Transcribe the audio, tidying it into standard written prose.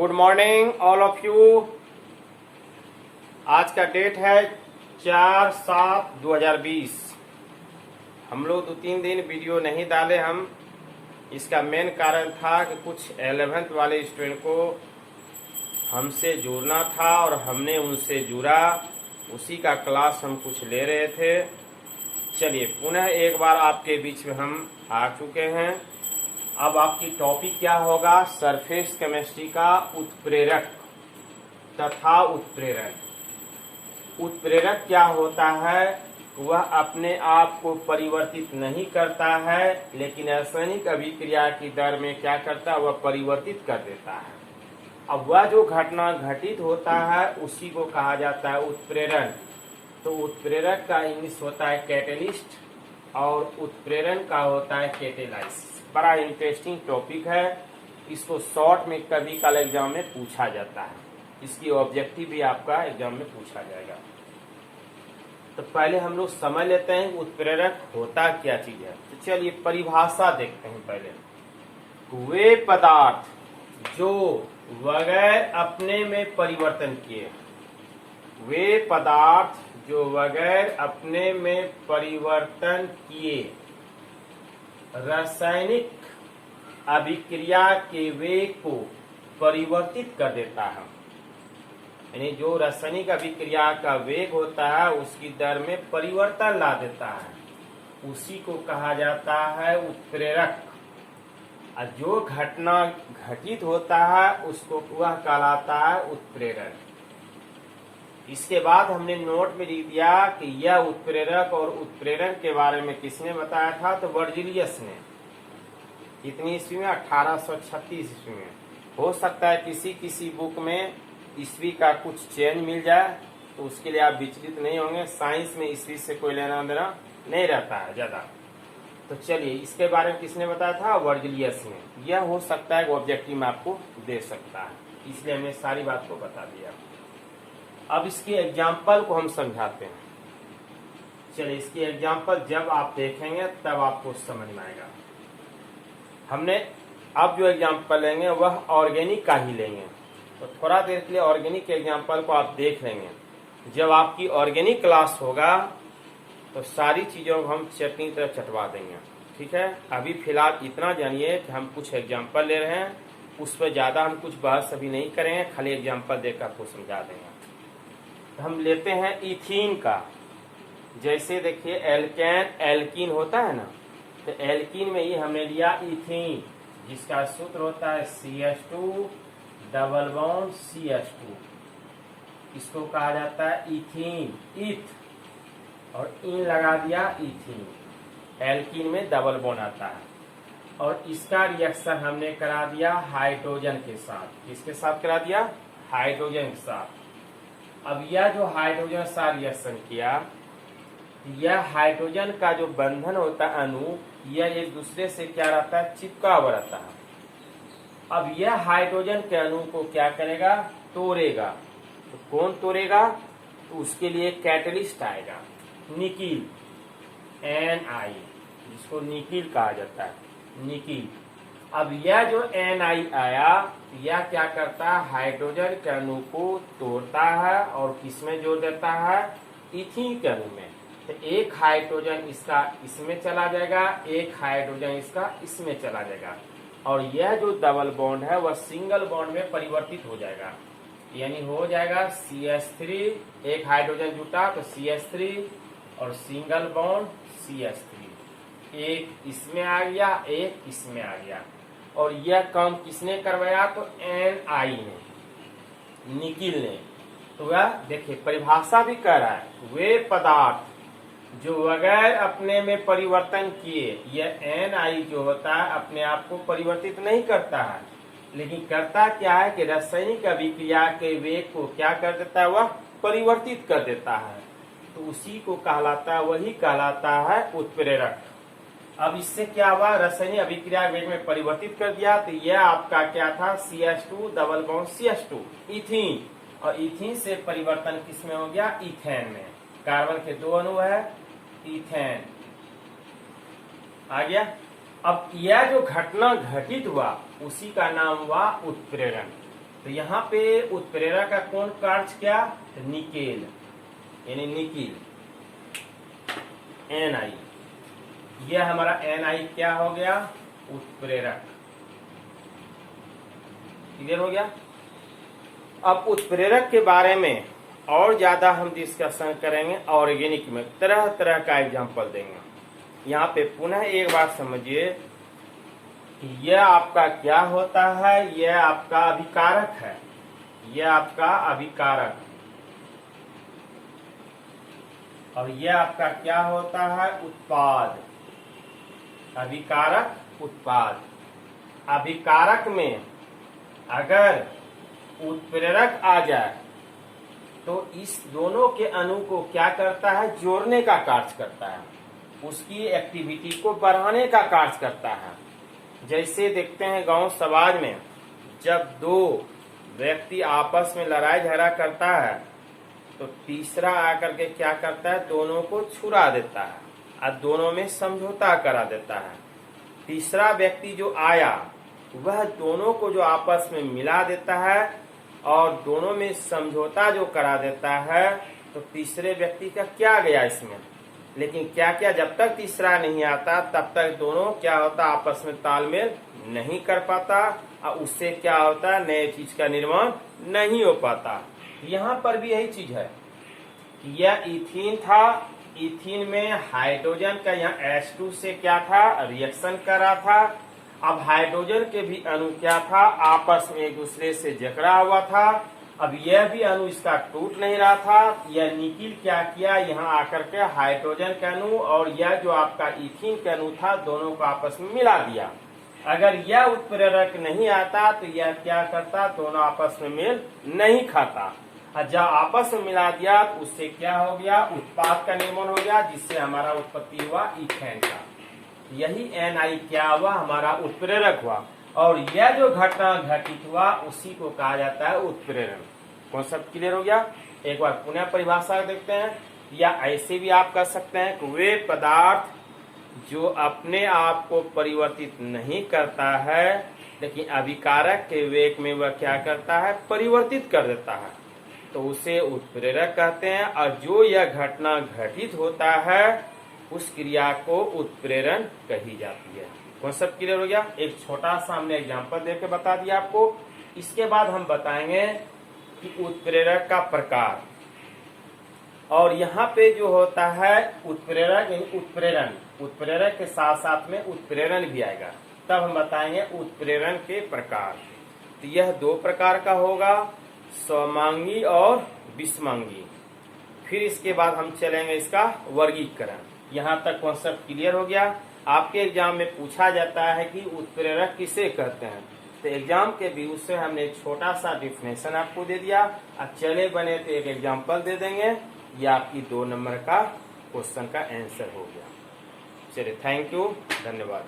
Good morning all of you. आज का date है 4/7/2020। हम लोग 2-3 दिन वीडियो नहीं डाले हम। इसका मेन कारण था कि कुछ 11th वाले स्टूडेंट को हमसे जुड़ना था और हमने उनसे जुड़ा, उसी का क्लास हम कुछ ले रहे थे। चलिए पुनः एक बार आपके बीच में हम आ चुके हैं। अब आपकी टॉपिक क्या होगा? सरफेस केमिस्ट्री का उत्प्रेरक तथा उत्प्रेरक। उत्प्रेरक क्या होता है? वह अपने आप को परिवर्तित नहीं करता है, लेकिन रासायनिक अभिक्रिया की दर में क्या करता है? वह परिवर्तित कर देता है। अब वह जो घटना घटित होता है उसी को कहा जाता है उत्प्रेरण। तो उत्प्रेरक का इंग्लिश होता है कैटेलिस्ट और उत्प्रेरण का होता है कैटेलाइसिस। बड़ा इंटरेस्टिंग टॉपिक है। इसको शॉर्ट में कभी कल एग्जाम में पूछा जाता है। इसकी ऑब्जेक्टिव भी आपका एग्जाम में पूछा जाएगा। तो पहले हम लोग समझ लेते हैं उत्प्रेरक होता क्या चीज है। तो चलिए परिभाषा देखते हैं पहले। वे पदार्थ जो बगैर अपने में परिवर्तन किए, वे पदार्थ जो बगैर अपने में परिवर्तन किए रासायनिक अभिक्रिया के वेग को परिवर्तित कर देता है। यानी जो रासायनिक अभिक्रिया का वेग होता है उसकी दर में परिवर्तन ला देता है, उसी को कहा जाता है उत्प्रेरक। और जो घटना घटित होता है उसको वह कहलाता है उत्प्रेरण। इसके बाद हमने नोट में लिख दिया कि यह उत्प्रेरक और उत्प्रेरण के बारे में किसने बताया था? तो बर्जिलियस ने। कितनी ईस्वी में? 1836 ईस्वी में। हो सकता है किसी किसी बुक में ईस्वी का कुछ चेंज मिल जाए, तो उसके लिए आप विचलित नहीं होंगे। साइंस में ईस्वी से कोई लेना देना नहीं रहता है ज्यादा। तो चलिए इसके बारे में किसने बताया था? वर्जिलियस ने। यह हो सकता है ऑब्जेक्टिव में आपको दे सकता है, इसलिए हमने सारी बात को बता दिया। अब इसके एग्जाम्पल को हम समझाते हैं। चलिए इसकी एग्जाम्पल जब आप देखेंगे तब आपको समझ में आएगा। हमने अब जो एग्जाम्पल लेंगे वह ऑर्गेनिक का ही लेंगे। तो थोड़ा देर के लिए ऑर्गेनिक के एग्जाम्पल को आप देख लेंगे। जब आपकी ऑर्गेनिक क्लास होगा तो सारी चीजों को हम चटनी तरह चटवा देंगे। ठीक है, अभी फिलहाल इतना जानिए कि हम कुछ एग्जाम्पल ले रहे हैं, उस पर ज्यादा हम कुछ बहस अभी नहीं करेंगे, खाली एग्जाम्पल देकर आपको समझा देंगे। तो हम लेते हैं इथीन का। जैसे देखिए एल्केन एल्कीन होता है ना, तो एल्कीन में ही हमने लिया इथीन, जिसका सूत्र होता है CH2 डबल बॉन्ड CH2। इसको कहा जाता है इथीन, इथ और इन लगा दिया इथीन। एल्कीन में डबल बॉन्ड आता है और इसका रिएक्शन हमने करा दिया हाइड्रोजन के साथ। किसके साथ करा दिया? हाइड्रोजन के साथ। अब यह जो हाइड्रोजन सा रिएक्शन किया, यह हाइड्रोजन का जो बंधन होता है अणु, यह एक दूसरे से क्या रहता है? चिपका हुआ रहता है। अब यह हाइड्रोजन के अणु को क्या करेगा? तोड़ेगा। तो कौन तोड़ेगा? तो उसके लिए कैटलिस्ट आएगा, निकिल, Ni, जिसको निकिल कहा जाता है, निकिल। अब यह जो Ni आया, यह क्या करता है? हाइड्रोजन के अणु को तोड़ता है और किसमें जोड़ देता है? इथीन के अणु में। तो एक हाइड्रोजन इसका इसमें चला जाएगा, एक हाइड्रोजन इसका इसमें चला जाएगा, और यह जो डबल बॉन्ड है वह सिंगल बॉन्ड में परिवर्तित हो जाएगा। यानी हो जाएगा CH3, एक हाइड्रोजन जुटा तो CH3 और सिंगल बॉन्ड CH3। एक इसमें आ गया, एक इसमें आ गया। और यह काम किसने करवाया? तो Ni ने, निकिल ने। तो वह देखिए परिभाषा भी कर रहा है, वे पदार्थ जो बगैर अपने में परिवर्तन किए, यह Ni जो होता है अपने आप को परिवर्तित नहीं करता है, लेकिन करता क्या है कि रासायनिक अभिक्रिया के वेग को क्या कर देता है? वह परिवर्तित कर देता है। तो उसी को कहलाता है, वही कहलाता है उत्प्रेरक। अब इससे क्या हुआ? रासायनिक अभिक्रिया वेग में परिवर्तित कर दिया। तो यह आपका क्या था? CH2 double bond CH2, ethene, और इथीन से परिवर्तन किस में हो गया? इथेन में। कार्बन के 2 अणु है, इथेन आ गया। अब यह जो घटना घटित हुआ उसी का नाम हुआ उत्प्रेरण। तो यहाँ पे उत्प्रेरक का कौन कार्य क्या, निकेल यानी निकिल Ni, यह हमारा Ni क्या हो गया, उत्प्रेरक। क्लियर हो गया। अब उत्प्रेरक के बारे में और ज्यादा हम डिस्कशन करेंगे, ऑर्गेनिक में तरह तरह का एग्जांपल देंगे। यहाँ पे पुनः एक बात समझिए कि यह आपका क्या होता है, यह आपका अभिकारक है, यह आपका अभिकारक, और यह आपका क्या होता है, उत्पाद। अभिकारक उत्पाद। अभिकारक में अगर उत्प्रेरक आ जाए तो इस दोनों के अणु को क्या करता है, जोड़ने का कार्य करता है, उसकी एक्टिविटी को बढ़ाने का कार्य करता है। जैसे देखते हैं गांव समाज में जब दो व्यक्ति आपस में लड़ाई झगड़ा करता है तो तीसरा आकर के क्या करता है, दोनों को छुड़ा देता है और दोनों में समझौता करा देता है। तीसरा व्यक्ति जो आया वह दोनों को जो आपस में मिला देता है और दोनों में समझौता जो करा देता है, तो तीसरे व्यक्ति का क्या गया इसमें। लेकिन क्या क्या जब तक तीसरा नहीं आता तब तक दोनों क्या होता, आपस में तालमेल नहीं कर पाता और उससे क्या होता, नए चीज का निर्माण नहीं हो पाता। यहाँ पर भी यही चीज है कि यह इथीन था, इथीन में हाइड्रोजन का यहाँ H2 से क्या था, रिएक्शन कर रहा था। अब हाइड्रोजन के भी अणु क्या था, आपस में एक दूसरे से जकड़ा हुआ था। अब यह भी अणु इसका टूट नहीं रहा था। यह निकिल क्या किया, यहाँ आकर के हाइड्रोजन का अणु और यह जो आपका इथीन का अणु था, दोनों को आपस में मिला दिया। अगर यह उत्प्रेरक नहीं आता तो यह क्या करता, दोनों आपस में मेल नहीं खाता। और जब आपस में मिला दिया तो उससे क्या हो गया, उत्पाद का निर्माण हो गया, जिससे हमारा उत्पत्ति हुआ इथेन का। यही Ni क्या हुआ, हमारा उत्प्रेरक हुआ। और यह जो घटना घटित हुआ उसी को कहा जाता है उत्प्रेरण। कॉन्सेप्ट क्लियर हो गया। एक बार पुनः परिभाषा देखते हैं, या ऐसे भी आप कह सकते हैं कि वे पदार्थ जो अपने आप को परिवर्तित नहीं करता है लेकिन अभिकारक के वेग में वह क्या करता है, परिवर्तित कर देता है, तो उसे उत्प्रेरक कहते हैं। और जो यह घटना घटित होता है उस क्रिया को उत्प्रेरण कही जाती है। कॉन्सेप्ट क्लियर हो गया। एक छोटा सा हमने एग्जांपल देके बता दिया आपको। इसके बाद हम बताएंगे कि उत्प्रेरक का प्रकार, और यहाँ पे जो होता है उत्प्रेरक यानी उत्प्रेरण, उत्प्रेरक के साथ साथ में उत्प्रेरण भी आएगा, तब हम बताएंगे उत्प्रेरण के प्रकार। तो यह दो प्रकार का होगा, स्वमांगी और विषमांगी। फिर इसके बाद हम चलेंगे इसका वर्गीकरण। यहाँ तक कॉन्सेप्ट क्लियर हो गया। आपके एग्जाम में पूछा जाता है कि उत्प्रेरक किसे कहते हैं, तो एग्जाम के व्यू से हमने एक छोटा सा डिफिनेशन आपको दे दिया। अब चले बने तो एक एग्जाम्पल दे देंगे, ये आपकी 2 नंबर का क्वेश्चन का आंसर हो गया। चलिए, थैंक यू, धन्यवाद।